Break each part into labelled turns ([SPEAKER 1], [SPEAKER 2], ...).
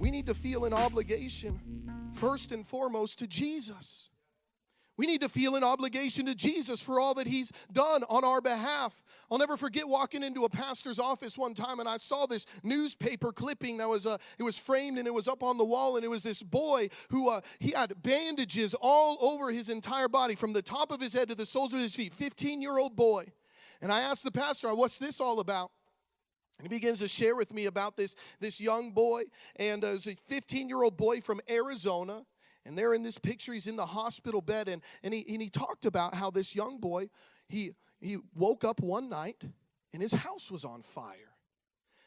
[SPEAKER 1] we need to feel an obligation, first and foremost, to Jesus. We need to feel an obligation to Jesus for all that he's done on our behalf. I'll never forget walking into a pastor's office one time, and I saw this newspaper clipping that it was framed and it was up on the wall, and it was this boy who he had bandages all over his entire body, from the top of his head to the soles of his feet. 15-year-old boy. And I asked the pastor, what's this all about? And he begins to share with me about this young boy, and it was a 15-year-old boy from Arizona. And there in this picture, he's in the hospital bed, and he talked about how this young boy, he woke up one night, and his house was on fire.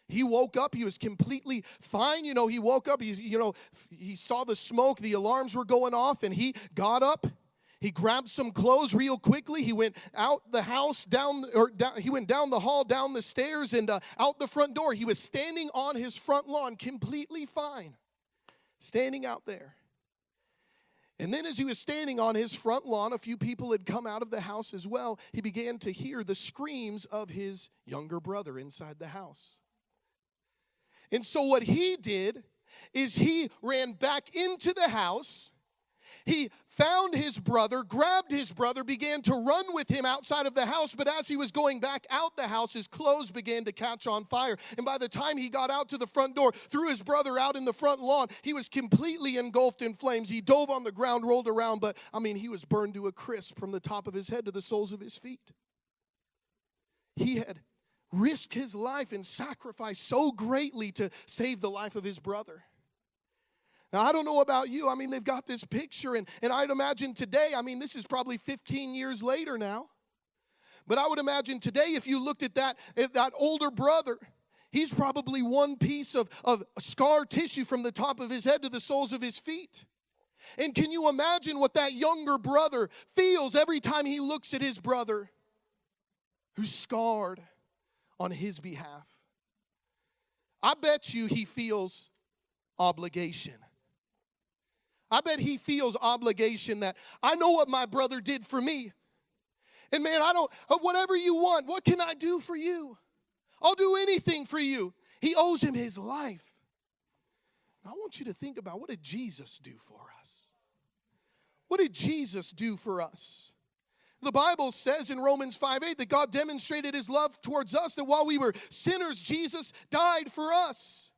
[SPEAKER 1] He woke up, he was completely fine. He woke up, he saw the smoke, the alarms were going off, and he got up. He grabbed some clothes real quickly. He went out the house, he went down the hall, down the stairs, and out the front door. He was standing on his front lawn, completely fine, standing out there. And then as he was standing on his front lawn, a few people had come out of the house as well. He began to hear the screams of his younger brother inside the house. And so what he did is he ran back into the house. He found his brother, grabbed his brother, began to run with him outside of the house. But as he was going back out the house, his clothes began to catch on fire. And by the time he got out to the front door, threw his brother out in the front lawn, he was completely engulfed in flames. He dove on the ground, rolled around, but he was burned to a crisp from the top of his head to the soles of his feet. He had risked his life and sacrificed so greatly to save the life of his brother. Now, I don't know about you. They've got this picture, and I'd imagine today, this is probably 15 years later now. But I would imagine today, if you looked at that older brother, he's probably one piece of scar tissue from the top of his head to the soles of his feet. And can you imagine what that younger brother feels every time he looks at his brother who's scarred on his behalf? I bet you he feels obligation. I bet he feels obligation that I know what my brother did for me. And man, whatever you want, what can I do for you? I'll do anything for you. He owes him his life. Now, I want you to think about, what did Jesus do for us? What did Jesus do for us? The Bible says in Romans 5:8 that God demonstrated his love towards us, that while we were sinners, Jesus died for us.